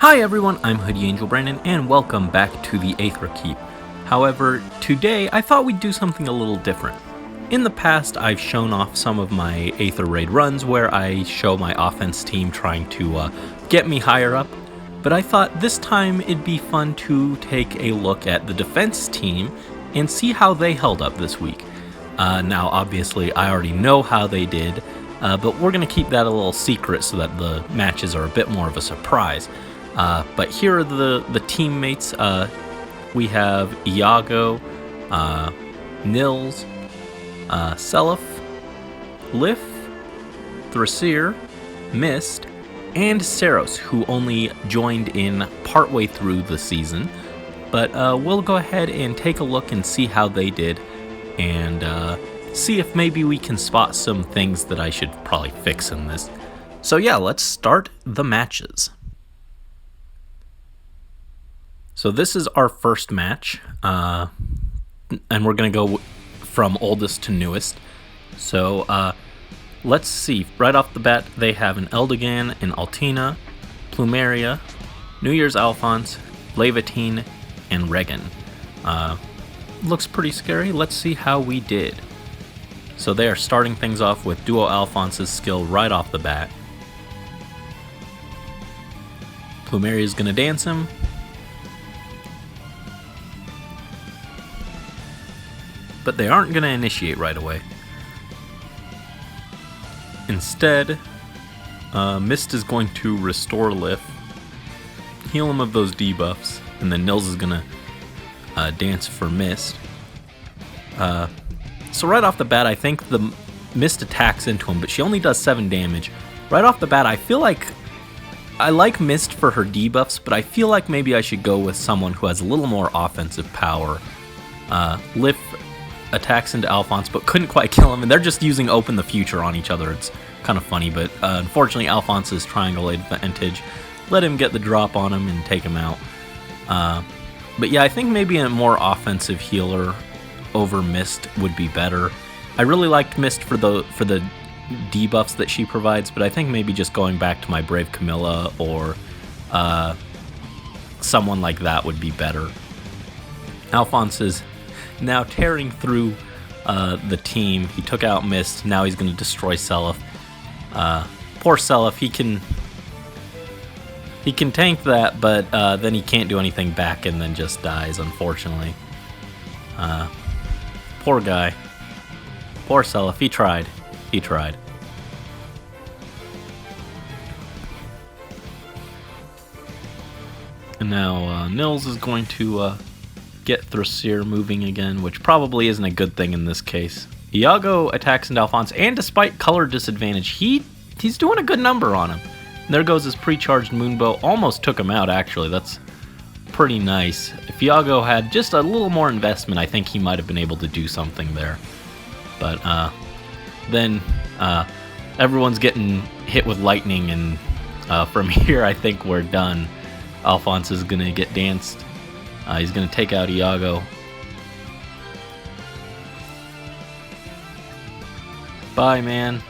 Hi everyone, I'm Hoodie Angel Brandon, and welcome back to the Aether Keep. However, today I thought we'd do something a little different. In the past, I've shown off some of my Aether Raid runs where I show my offense team trying to get me higher up, but I thought this time it'd be fun to take a look at the defense team and see how they held up this week. Now, obviously, I already know how they did, but we're going to keep that a little secret so that the matches are a bit more of a surprise. But here are the teammates. We have Iago, Nils, Seliph, Lif, Thrasir, Mist, and Seiros, who only joined in partway through the season. But we'll go ahead and take a look and see how they did, and see if maybe we can spot some things that I should probably fix in this. So yeah, let's start the matches. So this is our first match, and we're going to go from oldest to newest. So let's see. Right off the bat, they have an Eldergan, an Altina, Plumeria, New Year's Alphonse, Levatine, and Regan. Looks pretty scary. Let's see how we did. So they are starting things off with Duo Alphonse's skill right off the bat. Plumeria is going to dance him. But they aren't going to initiate right away. Instead, Mist is going to restore Lif, heal him of those debuffs, and then Nils is going to dance for Mist. So right off the bat, I think the Mist attacks into him, but she only does 7 damage. Right off the bat, I feel like I like Mist for her debuffs, but I feel like maybe I should go with someone who has a little more offensive power. Lif attacks into Alphonse, but couldn't quite kill him, and they're just using Open the Future on each other. It's kind of funny, but unfortunately Alphonse's triangle advantage let him get the drop on him and take him out. But yeah, I think maybe a more offensive healer over Mist would be better. I really liked Mist for the debuffs that she provides, but I think maybe just going back to my Brave Camilla or someone like that would be better. Alphonse is now tearing through the team. He took out Mist. Now he's going to destroy Seliph. Poor Seliph. He can tank that, but then he can't do anything back and then just dies, unfortunately. Poor guy. Poor Seliph. He tried. And now Nils is going to get Thrasir moving again, which probably isn't a good thing in this case. Iago attacks into Alphonse, and despite color disadvantage, he's doing a good number on him. And there goes his pre-charged Moonbow. Almost took him out, actually. That's pretty nice. If Iago had just a little more investment, I think he might have been able to do something there. But then everyone's getting hit with lightning, and from here I think we're done. Alphonse is going to get danced. He's going to take out Iago. Bye, man.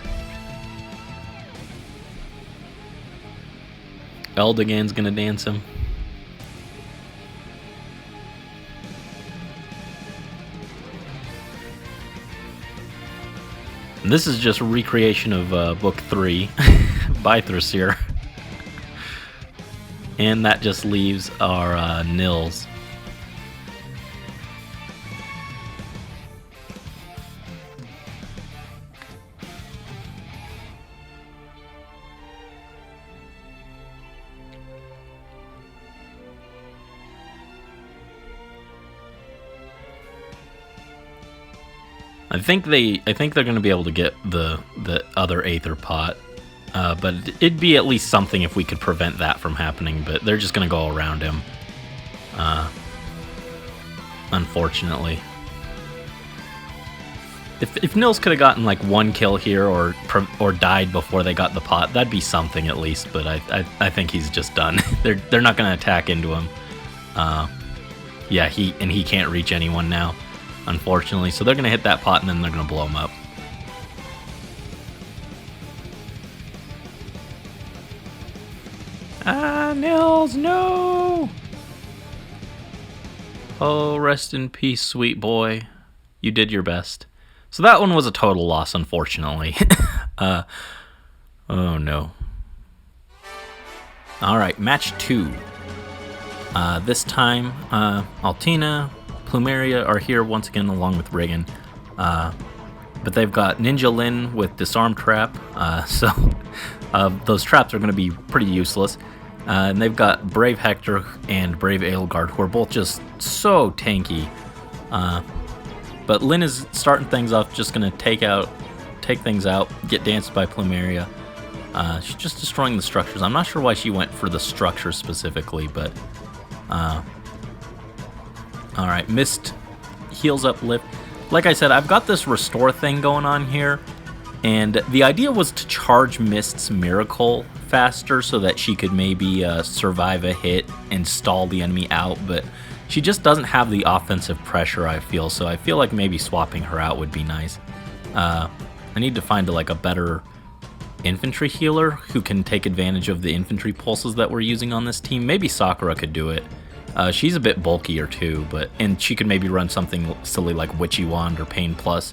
Eldergan's going to dance him. And this is just a recreation of Book 3 by Thrasir. And that just leaves our Nils. I think they're going to be able to get the other Aether pot, but it'd be at least something if we could prevent that from happening. But they're just going to go around him, unfortunately. If Nils could have gotten like 1 kill here or died before they got the pot, that'd be something at least. But I think he's just done. They're not going to attack into him. Yeah, he can't reach anyone now, unfortunately. So they're going to hit that pot and then they're going to blow him up. Nils, no! Oh, rest in peace, sweet boy. You did your best. So that one was a total loss, unfortunately. Oh no. Alright, match 2. This time, Altina, Plumeria are here once again along with Regan. But they've got Ninja Lin with Disarm Trap, so those traps are going to be pretty useless. And they've got Brave Hector and Brave Edelgard, who are both just so tanky. But Lin is starting things off, just going to take things out, get danced by Plumeria. She's just destroying the structures. I'm not sure why she went for the structure specifically, but... Alright, Mist heals up Lift. Like I said, I've got this restore thing going on here, and the idea was to charge Mist's Miracle faster so that she could maybe survive a hit and stall the enemy out, but she just doesn't have the offensive pressure, I feel, so I feel like maybe swapping her out would be nice. I need to find a better infantry healer who can take advantage of the infantry pulses that we're using on this team. Maybe Sakura could do it. She's a bit bulkier too, and she could maybe run something silly like Witchy Wand or Pain Plus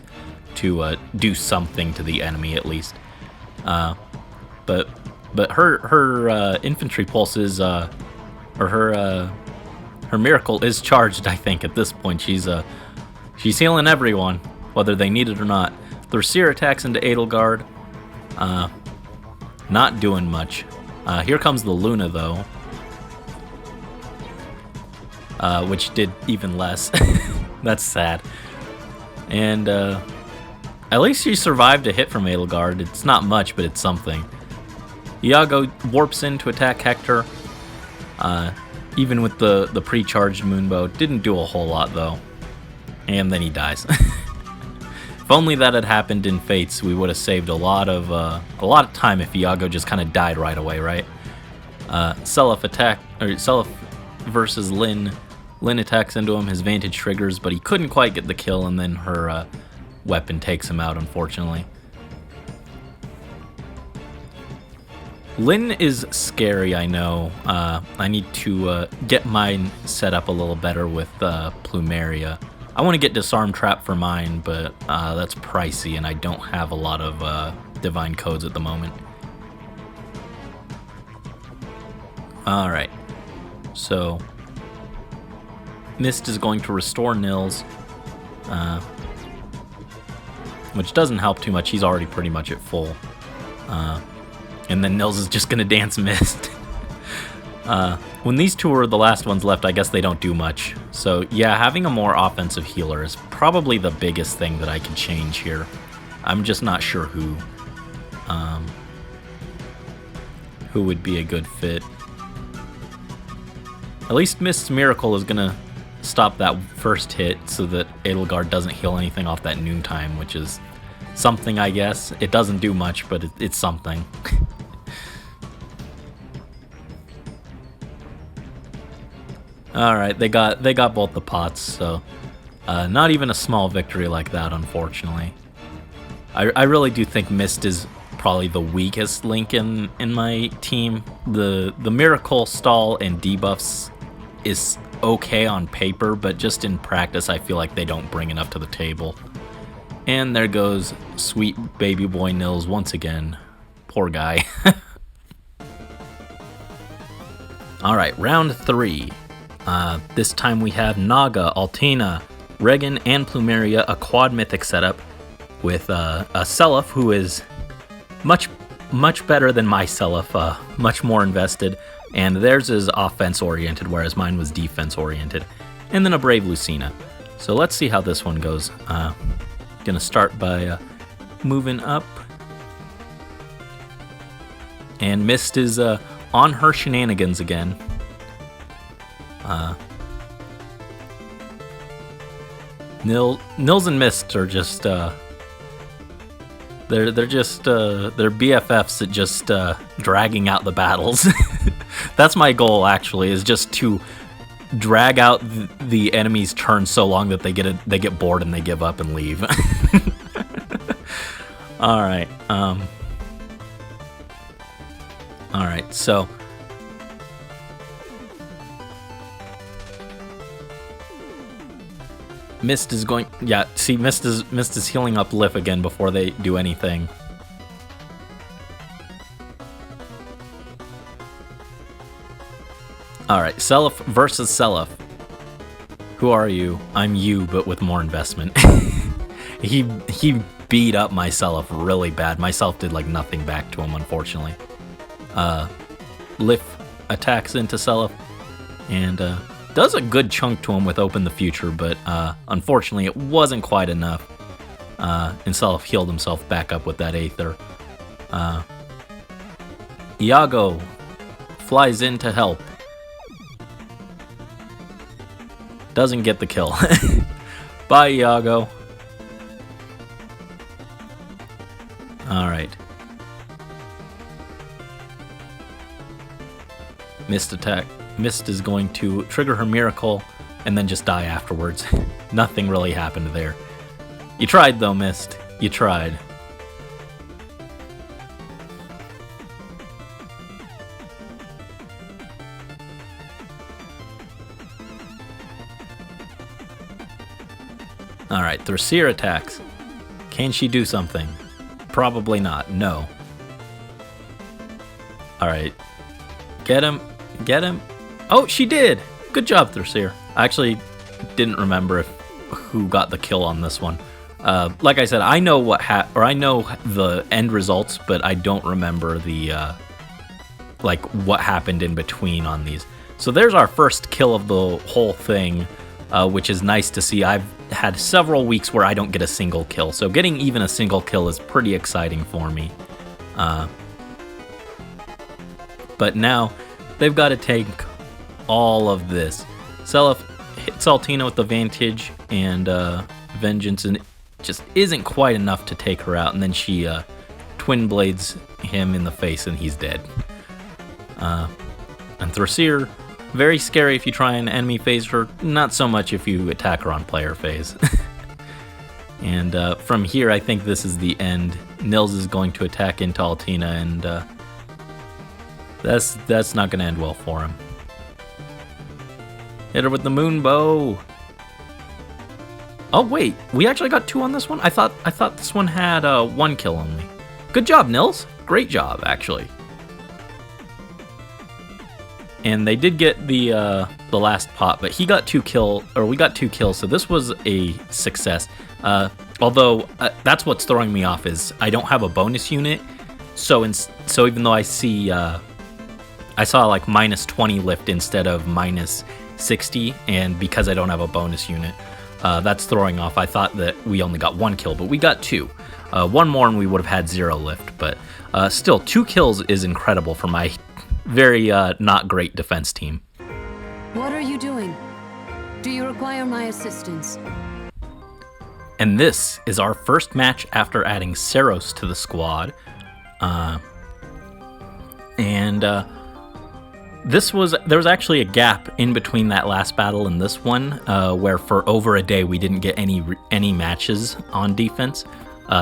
to do something to the enemy at least. But her infantry pulses, or her miracle is charged. I think at this point she's healing everyone, whether they need it or not. Their Seer attacks into Edelgard, not doing much. Here comes the Luna though. Which did even less. That's sad. And at least she survived a hit from Edelgard. It's not much, but it's something. Iago warps in to attack Hector. Even with the pre-charged Moonbow, didn't do a whole lot though. And then he dies. If only that had happened in Fates, we would have saved a lot of time if Iago just kind of died right away, right? Seliph versus Lin. Lin attacks into him, his Vantage triggers, but he couldn't quite get the kill, and then her weapon takes him out, unfortunately. Lin is scary, I know. I need to get mine set up a little better with Plumeria. I want to get Disarm Trap for mine, but that's pricey, and I don't have a lot of Divine Codes at the moment. Alright, so... Mist is going to restore Nils, which doesn't help too much. He's already pretty much at full. And then Nils is just going to dance Mist. When these two are the last ones left, I guess they don't do much. So yeah, having a more offensive healer is probably the biggest thing that I could change here. I'm just not sure who would be a good fit. At least Mist's Miracle is going to stop that first hit so that Edelgard doesn't heal anything off that noontime, which is something, I guess. It doesn't do much, but it's something. Alright, they got both the pots, so not even a small victory like that, unfortunately. I really do think Mist is probably the weakest link in my team. The Miracle stall and debuffs is okay on paper, but just in practice I feel like they don't bring enough to the table. And there goes sweet baby boy Nils once again. Poor guy. Alright, round 3. This time we have Naga, Altina, Regan, and Plumeria, a quad mythic setup with a Seliph who is much better than my Seliph, much more invested. And theirs is offense-oriented, whereas mine was defense-oriented. And then a Brave Lucina. So let's see how this one goes. Gonna start by moving up. And Mist is on her shenanigans again. Nils and Mist are just... They're BFFs at just dragging out the battles. That's my goal, actually, is just to drag out the enemy's turn so long that they get bored and they give up and leave. All right. So Mist is going... Yeah, see, Mist is healing up Lif again before they do anything. Alright, Seliph versus Seliph. Who are you? I'm you, but with more investment. He beat up my Seliph really bad. My Seliph did like nothing back to him, unfortunately. Lif attacks into Seliph and does a good chunk to him with Open the Future, but unfortunately it wasn't quite enough. And Seliph healed himself back up with that Aether. Iago flies in to help. Doesn't get the kill. Bye, Iago. Alright. Mist attack. Mist is going to trigger her miracle and then just die afterwards. Nothing really happened there. You tried though, Mist. You tried. Alright, Thraseer attacks. Can she do something? Probably not. No. Alright. Get him. Get him. Oh, she did! Good job, Thraseer. I actually didn't remember who got the kill on this one. Like I said, I know I know the end results, but I don't remember the like what happened in between on these. So there's our first kill of the whole thing, which is nice to see. I've had several weeks where I don't get a single kill, so getting even a single kill is pretty exciting for me. But now they've got to take all of this. Seliph hits Altina with the Vantage and Vengeance, and it just isn't quite enough to take her out, and then she Twin Blades him in the face and he's dead. And Thraseer, very scary if you try and enemy phase her, not so much if you attack her on player phase. And from here, I think this is the end. Nils is going to attack into Altina, and that's not going to end well for him. Hit her with the moon bow. Oh wait, we actually got 2 on this one? I thought this one had 1 kill only. Good job, Nils. Great job, actually. And they did get the last pot, but he got 2 kills, or we got 2 kills, so this was a success. Although that's what's throwing me off is I don't have a bonus unit, so even though I saw like minus 20 lift instead of minus 60, and because I don't have a bonus unit, that's throwing off. I thought that we only got 1 kill, but we got 2. 1 more and we would have had 0 lift, but still 2 kills is incredible for my very not great defense team. What are you doing? Do you require my assistance? And this is our first match after adding Seiros to the squad. There was actually a gap in between that last battle and this one, where for over a day we didn't get any matches on defense.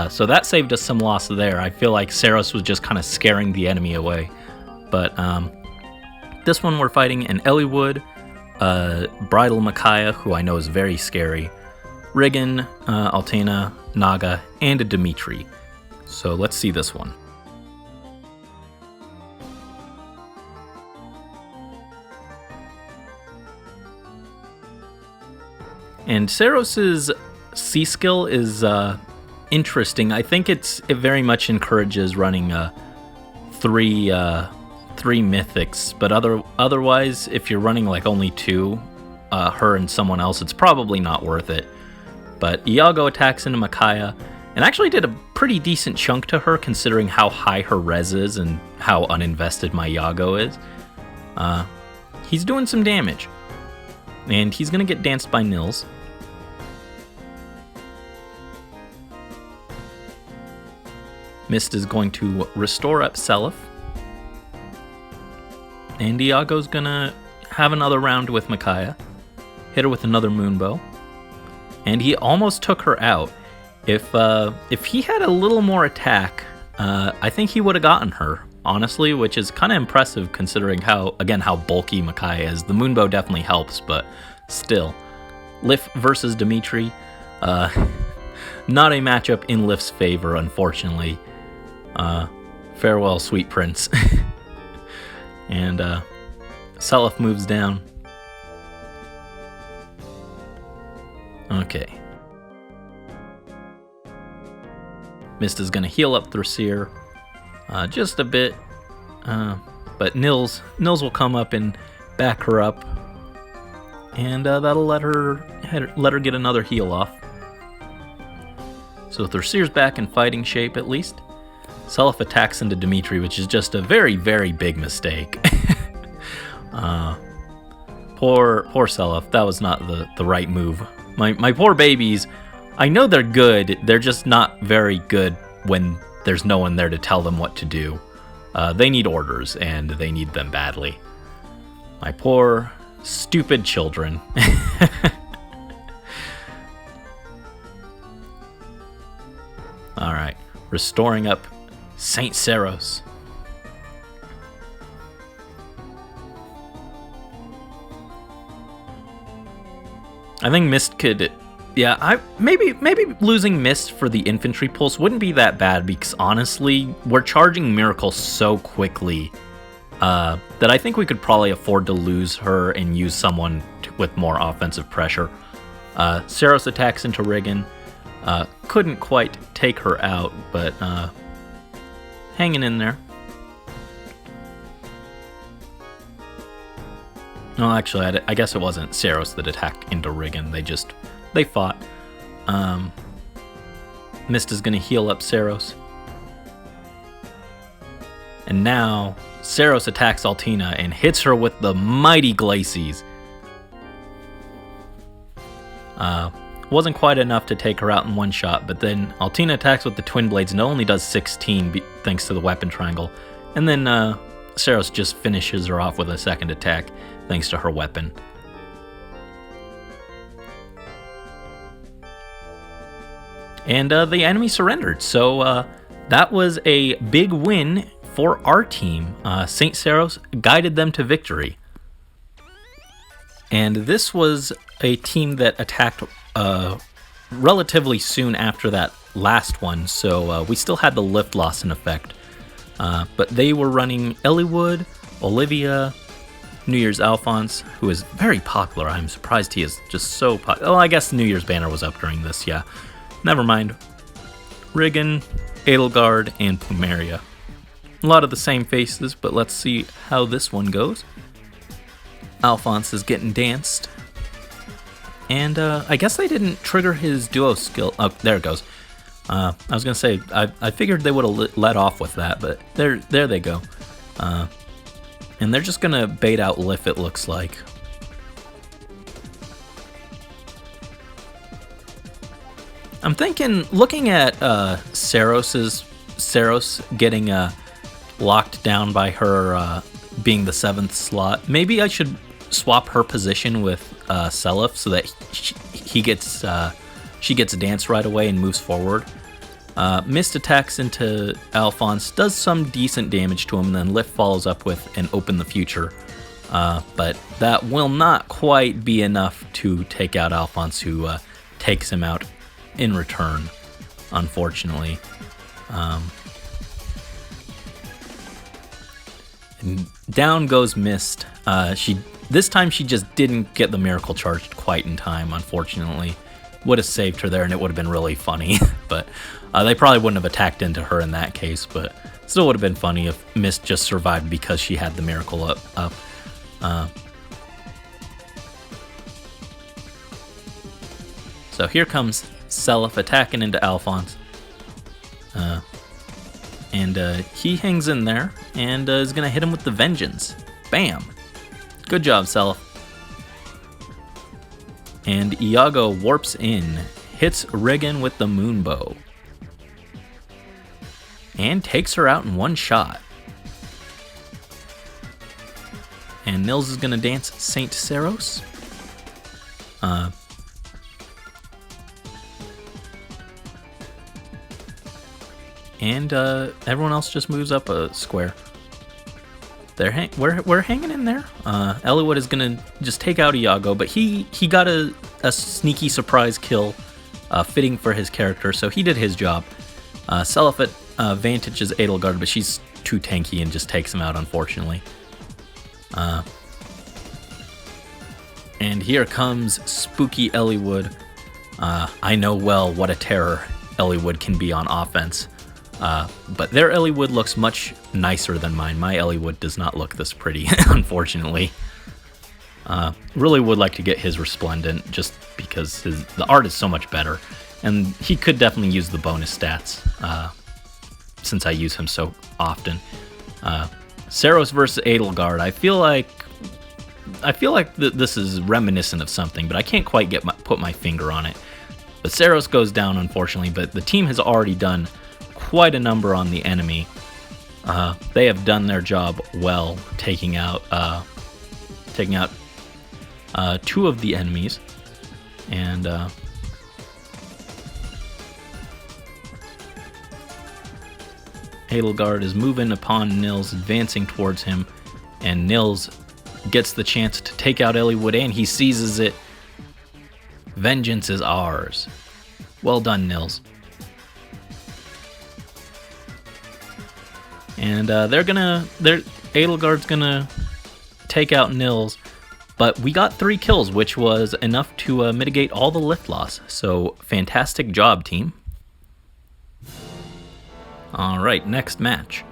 So that saved us some loss there. I feel like Seiros was just kind of scaring the enemy away. But this one we're fighting an Eliwood, Bridal Micaiah, who I know is very scary, Riggin, Altina, Naga, and a Dimitri. So let's see this one. And Seiros's C skill is interesting. I think it very much encourages running 3 mythics, but otherwise, if you're running like only 2, her and someone else, it's probably not worth it. But Iago attacks into Micaiah, and actually did a pretty decent chunk to her considering how high her res is and how uninvested my Iago is. He's doing some damage, and he's gonna get danced by Nils. Mist is going to restore up Seliph. And Iago's gonna have another round with Micaiah. Hit her with another moonbow. And he almost took her out. If he had a little more attack, I think he would have gotten her, honestly, which is kind of impressive considering how bulky Micaiah is. The moonbow definitely helps, but still. Lif versus Dimitri. Not a matchup in Lif's favor, unfortunately. Farewell, sweet prince. And Seliph moves down. Okay. Mist is going to heal up Thrasir just a bit. But Nils will come up and back her up. And that'll let her get another heal off. So Thrasir's back in fighting shape at least. Seliph attacks into Dimitri, which is just a very, very big mistake. Poor Seliph. That was not the right move. My poor babies, I know they're good. They're just not very good when there's no one there to tell them what to do. They need orders, and they need them badly. My poor, stupid children. Alright, restoring up Saint Seiros. I think Mist could... Yeah, maybe losing Mist for the infantry pulse wouldn't be that bad, because honestly, we're charging Miracle so quickly that I think we could probably afford to lose her and use someone with more offensive pressure. Seiros attacks into Riggin. Couldn't quite take her out, but hanging in there. No, actually, I guess it wasn't Seiros that attacked into Riggin. They fought. Mist is going to heal up Seiros. And now, Seiros attacks Altina and hits her with the mighty Glacies. Wasn't quite enough to take her out in one shot, but then Altina attacks with the Twin Blades and it only does 16 thanks to the weapon triangle. And then Seiros just finishes her off with a second attack thanks to her weapon. And the enemy surrendered, so that was a big win for our team. Saint Seiros guided them to victory. And this was a team that attacked relatively soon after that last one, so we still had the lift loss in effect. But they were running Eliwood, Olivia, New Year's Alphonse, who is very popular. I'm surprised he is just so popular. Oh, I guess New Year's banner was up during this, yeah. Never mind. Riggin, Edelgard, and Plumeria. A lot of the same faces, but let's see how this one goes. Alphonse is getting danced. And I guess they didn't trigger his duo skill. Oh, there it goes. I was going to say, I figured they would have let off with that, but there they go. And they're just going to bait out Lif, it looks like. I'm thinking, looking at Seiros getting locked down by her being the 7th slot, maybe I should swap her position with Seliph so that she gets dance right away and moves forward. Mist attacks into Alphonse, does some decent damage to him, and then Lif follows up with an Open the Future. But that will not quite be enough to take out Alphonse, who takes him out in return, unfortunately. And down goes Mist. This time she just didn't get the miracle charged quite in time, unfortunately. Would have saved her there and it would have been really funny. But they probably wouldn't have attacked into her in that case, but still would have been funny if Mist just survived because she had the miracle up. So here comes Seliph attacking into Alphonse. And he hangs in there and is going to hit him with the Vengeance. Bam! Good job, Seliph. And Iago warps in, hits Riggin with the Moonbow, and takes her out in one shot. And Nils is going to dance Saint Seiros. And everyone else just moves up a square. We're hanging in there. Eliwood is gonna just take out Iago, but he got a a sneaky surprise kill, fitting for his character, so he did his job. Seliphat vantages Edelgard, but she's too tanky and just takes him out, unfortunately. And here comes spooky Eliwood. I know well what a terror Eliwood can be on offense. But their Eliwood looks much nicer than mine. My Eliwood does not look this pretty, unfortunately. Really would like to get his Resplendent, just because the art is so much better. And he could definitely use the bonus stats, since I use him so often. Seiros versus Edelgard. I feel like this is reminiscent of something, but I can't quite put my finger on it. But Seiros goes down, unfortunately, but the team has already done quite a number on the enemy. They have done their job well, taking out two of the enemies, and Edelgard is moving upon Nils, advancing towards him, and Nils gets the chance to take out Eliwood, and he seizes it. Vengeance is ours. Well done, Nils. And Edelgard's gonna take out Nils, but we got 3 kills, which was enough to mitigate all the lift loss. So fantastic job, team. All right, next match.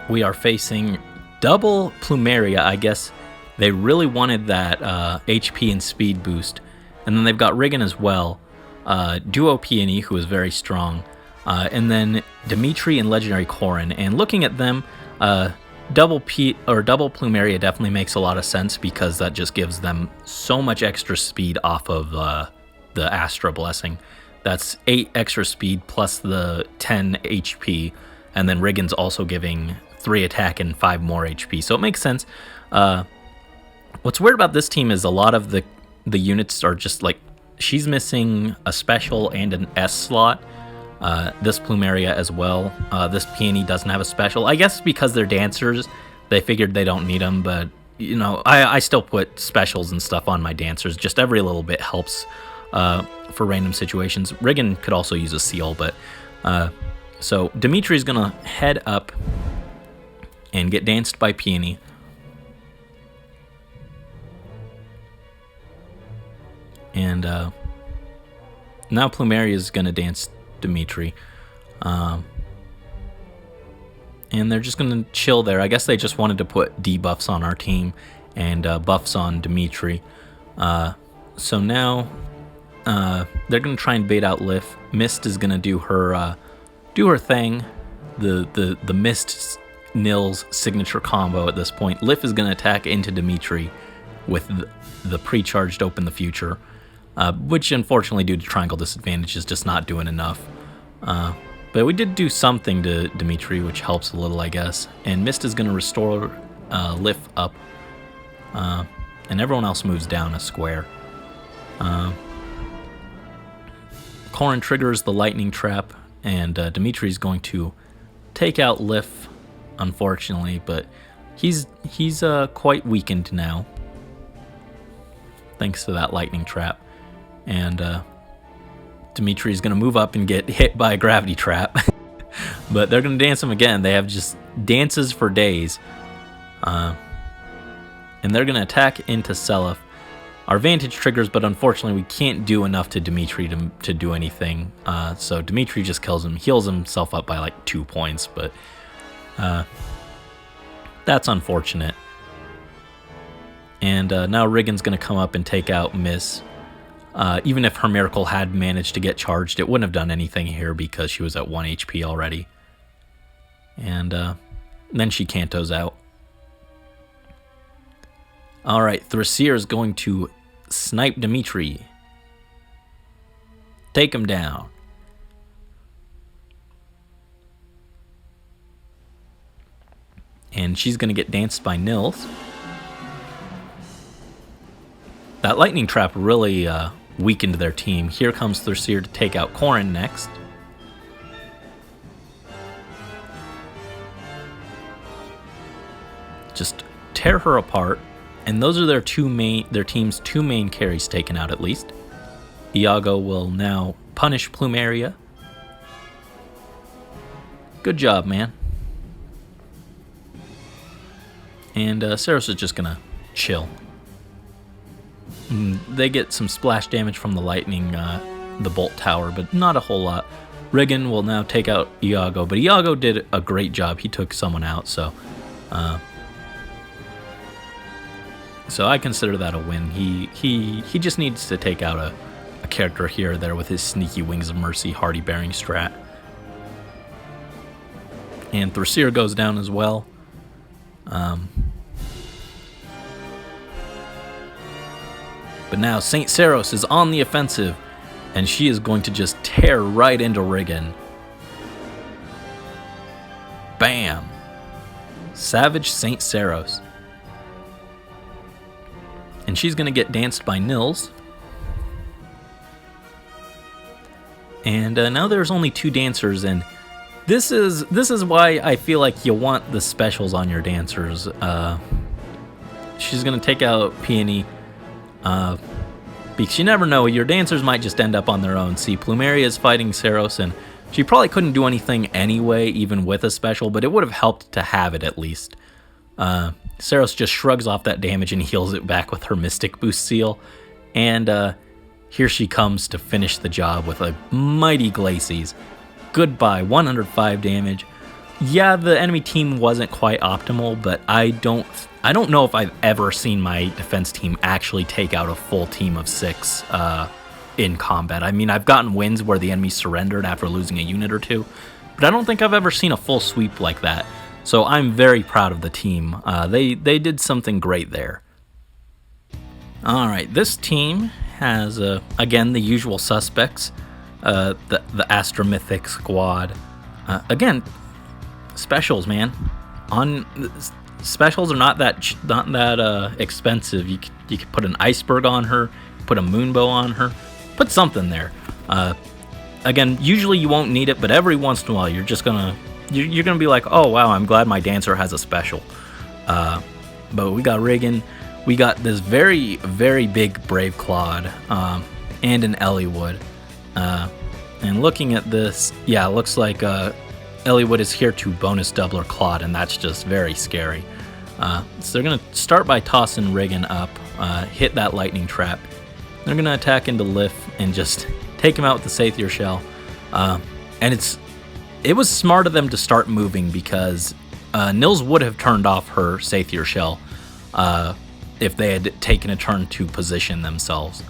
We are facing double Plumeria. I guess they really wanted that HP and speed boost, and then they've got Riggin as well. Duo Peony, who is very strong. And then Dimitri and Legendary Corrin. And looking at them, double Plumeria definitely makes a lot of sense, because that just gives them so much extra speed off of the Astra Blessing. That's 8 extra speed plus the 10 HP, and then Riggin's also giving 3 attack and 5 more HP, so it makes sense. What's weird about this team is a lot of the units are just like, she's missing a special and an S slot. This Plumeria as well. This Peony doesn't have a special. I guess because they're dancers, they figured they don't need them, but, you know, I still put specials and stuff on my dancers. Just every little bit helps for random situations. Riggin could also use a seal, but... so Dimitri's gonna head up and get danced by Peony. And now Plumeria is gonna dance Dimitri, and they're just gonna chill there. I guess they just wanted to put debuffs on our team and buffs on Dimitri. So now they're gonna try and bait out Lif. Mist is gonna do her thing, the Mist Nils signature combo at this point. Lif is gonna attack into Dimitri with the pre-charged Open the Future. Which, unfortunately, due to triangle disadvantage, is just not doing enough. But we did do something to Dimitri, which helps a little, I guess. And Mist is going to restore Lif up. And everyone else moves down a square. Corrin triggers the lightning trap, and Dimitri's going to take out Lif, unfortunately. But he's quite weakened now, thanks to that lightning trap. And Dimitri's going to move up and get hit by a gravity trap. But they're going to dance him again. They have just dances for days. And they're going to attack into Seliph. Our Vantage triggers, but unfortunately we can't do enough to Dimitri to do anything. So Dimitri just kills him, heals himself up by like 2 points. But that's unfortunate. And now Riggin's going to come up and take out Miss. Even if her miracle had managed to get charged, it wouldn't have done anything here because she was at 1 HP already. And then she cantos out. Alright, Thrasir is going to snipe Dimitri. Take him down. And she's going to get danced by Nils. That lightning trap really weakened their team. Here comes Thrasir to take out Corrin next. Just tear her apart. And those are their team's two main carries taken out at least. Iago will now punish Plumeria. Good job, man. And Seiros is just gonna chill. They get some splash damage from the lightning, the bolt tower, but not a whole lot. Riggin will now take out Iago, but Iago did a great job. He took someone out, so I consider that a win. He just needs to take out a character here or there with his sneaky Wings of Mercy Hardy Bearing strat. And Thrasir goes down as well. But now Saint Seiros is on the offensive, and she is going to just tear right into Riggin. Bam! Savage Saint Seiros. And she's going to get danced by Nils. And now there's only 2 dancers, and this is why I feel like you want the specials on your dancers. She's going to take out Peony. Because you never know, your dancers might just end up on their own. See, Plumeria is fighting Seiros, and she probably couldn't do anything anyway, even with a special, but it would have helped to have it at least. Seiros just shrugs off that damage and heals it back with her Mystic Boost seal. And here she comes to finish the job with a mighty Glacies. Goodbye, 105 damage. Yeah, the enemy team wasn't quite optimal, but I don't know if I've ever seen my defense team actually take out a full team of 6 in combat. I mean, I've gotten wins where the enemy surrendered after losing a unit or 2, but I don't think I've ever seen a full sweep like that. So I'm very proud of the team. They did something great there. All right, this team has, again, the usual suspects. The Astromythic Squad. Again, specials, man. Specials are not that expensive. You could put an iceberg on her, put a moonbow on her, put something there. Again, usually you won't need it, but every once in a while you're gonna be like, oh wow, I'm glad my dancer has a special. But we got Riggin, we got this very, very big Brave Claude, and an Eliwood. And looking at this, yeah, it looks like Eliwood is here to bonus doubler Claude, and that's just very scary. So they're going to start by tossing Riggin up, hit that lightning trap. They're going to attack into Lif and just take him out with the Satyr Shell. And it was smart of them to start moving, because Nils would have turned off her Satyr Shell if they had taken a turn to position themselves.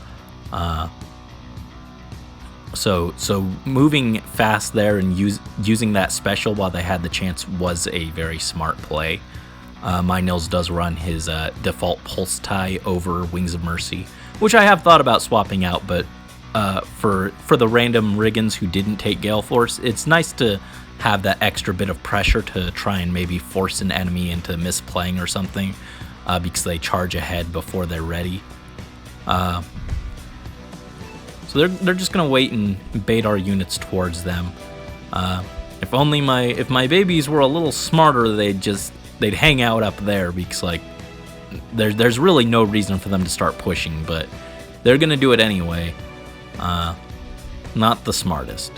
So moving fast there and using that special while they had the chance was a very smart play. My Nils does run his default Pulse Tie over Wings of Mercy, which I have thought about swapping out, but for the random Riggins who didn't take Gale Force, it's nice to have that extra bit of pressure to try and maybe force an enemy into misplaying or something, because they charge ahead before they're ready. So they're just gonna wait and bait our units towards them. If my babies were a little smarter, they'd hang out up there, because like there's really no reason for them to start pushing, but they're gonna do it anyway. Not the smartest.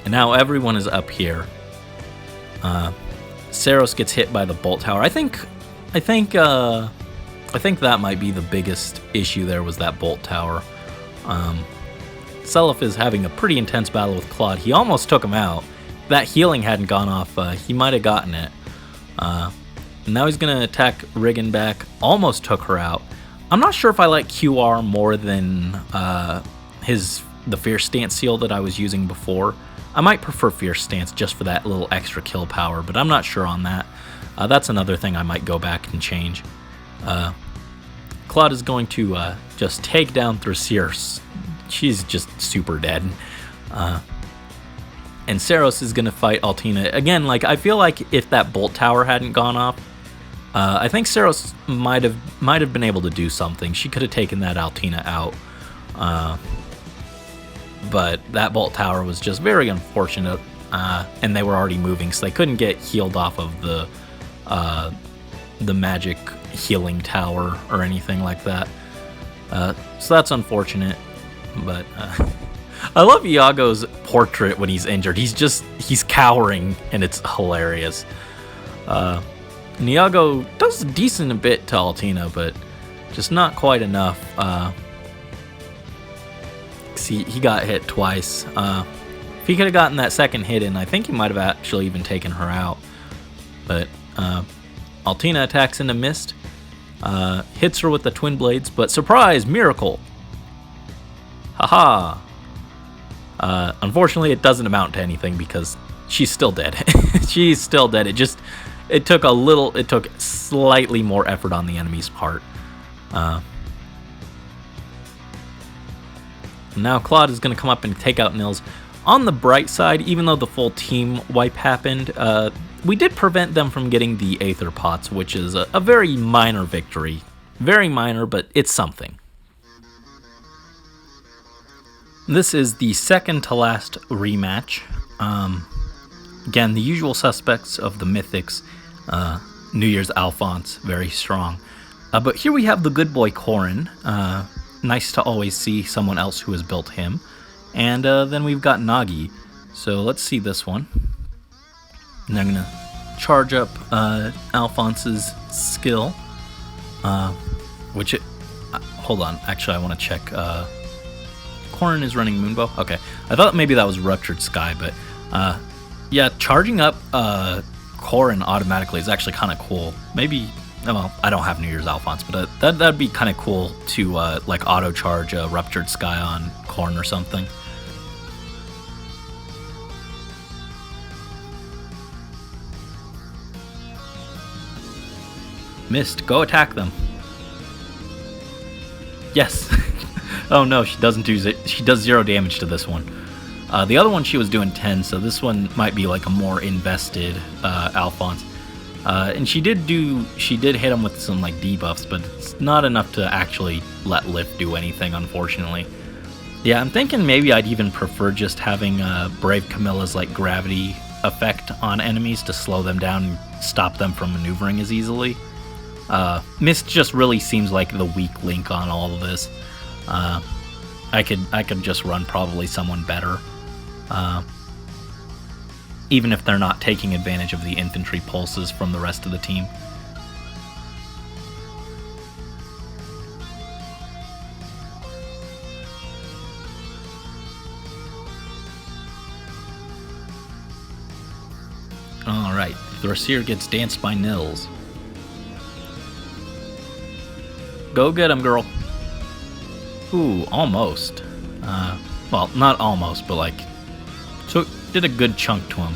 And now everyone is up here. Seiros gets hit by the bolt tower. I think that might be the biggest issue there, was that bolt tower. Seliph is having a pretty intense battle with Claude. He almost took him out. If that healing hadn't gone off, he might have gotten it. Now he's going to attack Riggin back. Almost took her out. I'm not sure if I like QR more than the Fierce Stance seal that I was using before. I might prefer Fierce Stance just for that little extra kill power, but I'm not sure on that. That's another thing I might go back and change. Claude is going to just take down Thrasir. She's just super dead. And Seiros is going to fight Altina. Again, like, I feel like if that bolt tower hadn't gone off, I think Seiros might have been able to do something. She could have taken that Altina out. But that bolt tower was just very unfortunate. And they were already moving, so they couldn't get healed off of the magic healing tower or anything like that. So that's unfortunate, but I love Iago's portrait when he's injured. He's cowering, and it's hilarious. And Iago does a decent bit to Altina, but just not quite enough. See, he got hit twice. If he could have gotten that second hit in, I think he might have actually even taken her out. But Altina attacks into Mist, hits her with the twin blades, but surprise, miracle! Haha! Unfortunately, it doesn't amount to anything because she's still dead. She's still dead. It took slightly more effort on the enemy's part. Now Claude is going to come up and take out Nils. On the bright side, even though the full team wipe happened, we did prevent them from getting the Aether pots, which is a very minor victory. Very minor, but it's something. This is the second to last rematch. Again, the usual suspects of the Mythics. New Year's Alphonse, very strong. But here we have the good boy Corrin. Nice to always see someone else who has built him. And then we've got Nagi. So let's see this one. And I'm going to charge up Alphonse's skill. Hold on. Actually, I want to check. Corrin is running Moonbow. Okay. I thought maybe that was Ruptured Sky, but yeah, charging up Corrin automatically is actually kind of cool. Maybe, well, I don't have New Year's Alphonse, but that'd be kind of cool to like auto charge a Ruptured Sky on Corrin or something. Missed. Go attack them. Yes. Oh no, she doesn't do. She does 0 damage to this one. The other one she was doing 10, so this one might be like a more invested Alphonse. And she did hit him with some like debuffs, but it's not enough to actually let Lift do anything, unfortunately. Yeah, I'm thinking maybe I'd even prefer just having Brave Camilla's like gravity effect on enemies to slow them down and stop them from maneuvering as easily. Mist just really seems like the weak link on all of this. I could just run probably someone better. Even if they're not taking advantage of the infantry pulses from the rest of the team. Alright, Thracier gets danced by Nils. Go get him, girl. Ooh, almost. Well, not almost, but like, so did a good chunk to him.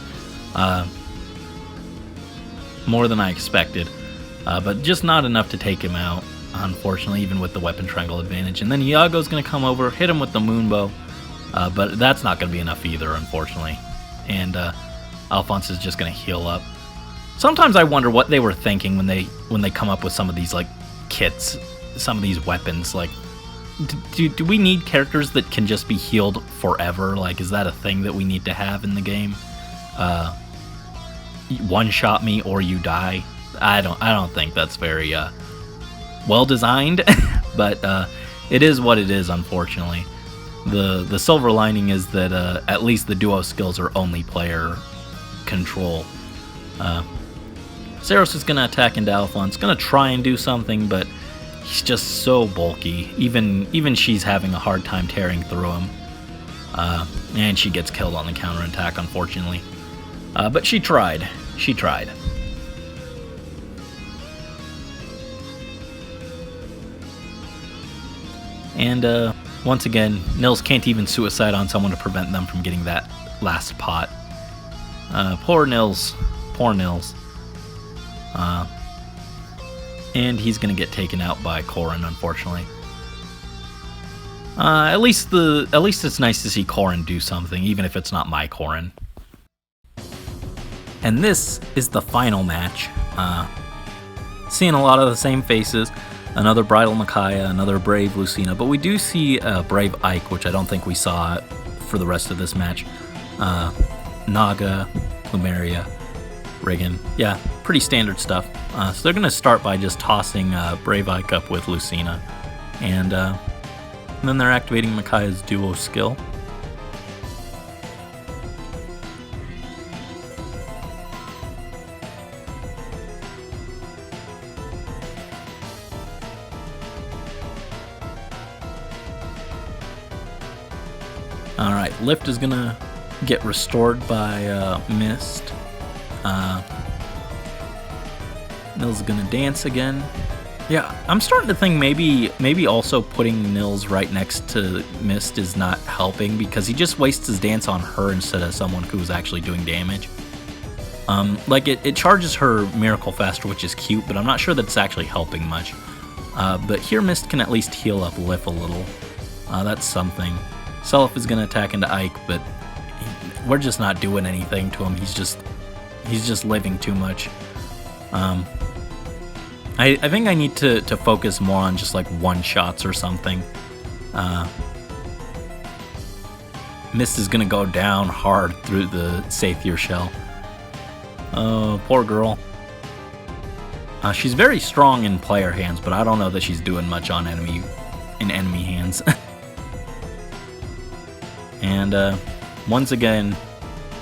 More than I expected, but just not enough to take him out, unfortunately, even with the weapon triangle advantage. And then Iago's going to come over, hit him with the Moonbow, but that's not going to be enough either, unfortunately. And Alphonse is just going to heal up. Sometimes I wonder what they were thinking when they come up with some of these like kits, some of these weapons. Like, do we need characters that can just be healed forever? Like, is that a thing that we need to have in the game? One-shot me or you die. I don't think that's very well designed, but it is what it is. Unfortunately, the silver lining is that at least the duo skills are only player control. Seiros is gonna attack into Alphonse, gonna try and do something, but he's just so bulky. Even she's having a hard time tearing through him. And she gets killed on the counterattack, unfortunately. But she tried. She tried. And once again, Nils can't even suicide on someone to prevent them from getting that last pot. Poor Nils. Poor Nils. And he's gonna get taken out by Corrin, unfortunately. At least it's nice to see Corrin do something, even if it's not my Corrin. And this is the final match. Seeing a lot of the same faces. Another Bridal Micaiah, another Brave Lucina, but we do see Brave Ike, which I don't think we saw for the rest of this match. Naga, Plumeria, Riggin. Yeah, pretty standard stuff. So they're going to start by just tossing Brave Ike up with Lucina. And then they're activating Micaiah's duo skill. Alright, Lift is gonna get restored by Mist. Nils is gonna dance again. Yeah, I'm starting to think maybe also putting Nils right next to Mist is not helping, because he just wastes his dance on her instead of someone who's actually doing damage. Like it charges her Miracle faster, which is cute, but I'm not sure that it's actually helping much. But here Mist can at least heal up Lif a little. That's something. Self is gonna attack into Ike, but we're just not doing anything to him. He's just living too much. I think I need to focus more on just like one-shots or something. Mist is gonna go down hard through the Saether shell. Oh, poor girl. She's very strong in player hands, but I don't know that she's doing much on enemy hands. And once again,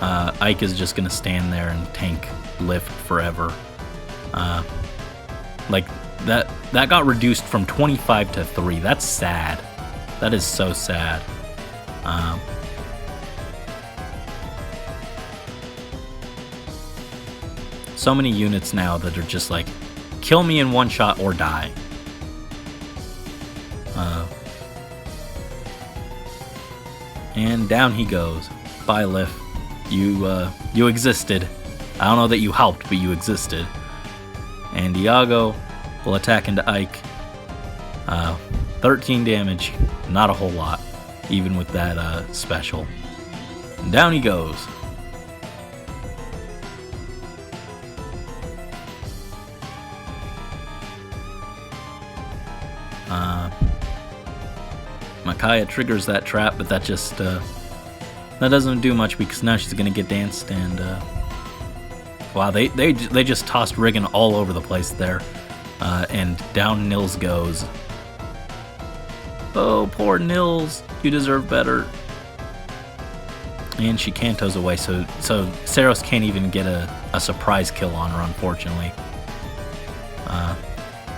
Ike is just gonna stand there and tank Lift forever. Like that got reduced from 25 to 3. That's sad. That is so sad. So many units now that are just like, kill me in one shot or die. And down he goes. Bye, Lif. You existed. I don't know that you helped, but you existed. And Iago will attack into Ike. 13 damage. Not a whole lot, even with that special. And down he goes. Micaiah triggers that trap, but that just that doesn't do much, because now she's gonna get danced. And wow, they just tossed Riggin all over the place there, and down Nils goes. Oh, poor Nils, you deserve better. And she cantos away, so Seiros can't even get a surprise kill on her, unfortunately.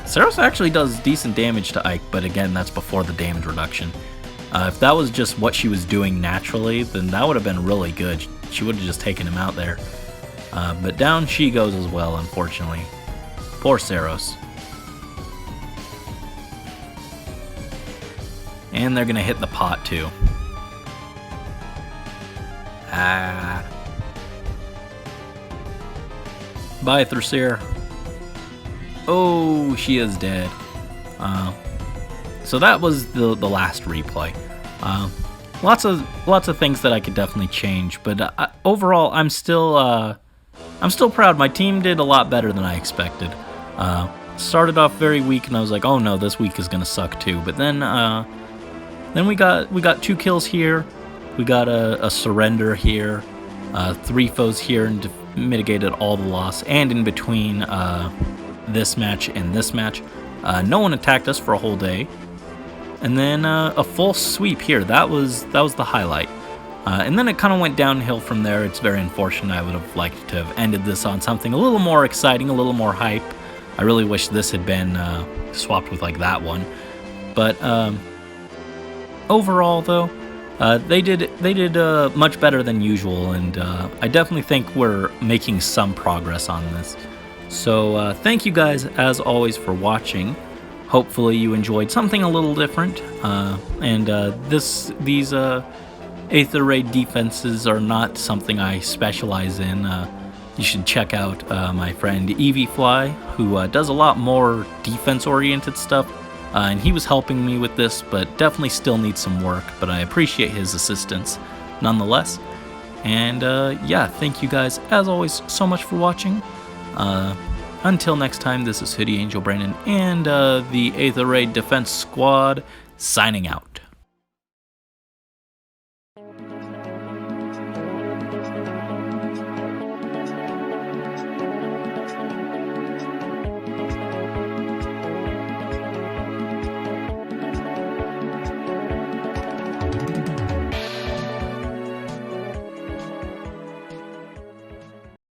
Seiros actually does decent damage to Ike, but again, that's before the damage reduction. If that was just what she was doing naturally, then that would have been really good. She would have just taken him out there. But down she goes as well, unfortunately. Poor Seiros. And they're going to hit the pot, too. Bye, Thrasir. Oh, she is dead. So that was the last replay. Lots of things that I could definitely change, but overall, I'm still proud. My team did a lot better than I expected. Started off very weak, and I was like, oh no, this week is gonna suck too. But then we got 2 kills here. We got a surrender here, 3 foes here, and mitigated all the loss. And in between this match and this match, no one attacked us for a whole day. And then a full sweep here. That was the highlight. And then it kind of went downhill from there. It's very unfortunate. I would have liked to have ended this on something a little more exciting, a little more hype. I really wish this had been swapped with like that one. But overall, though, they did much better than usual, and I definitely think we're making some progress on this. So thank you guys, as always, for watching. Hopefully you enjoyed something a little different. And these Aether Raid defenses are not something I specialize in. You should check out my friend EVFly, who does a lot more defense-oriented stuff. And he was helping me with this, but definitely still needs some work. But I appreciate his assistance nonetheless. And yeah, thank you guys, as always, so much for watching. Until next time, this is Hoodie Angel Brandon and the Aether Raid Defense Squad signing out.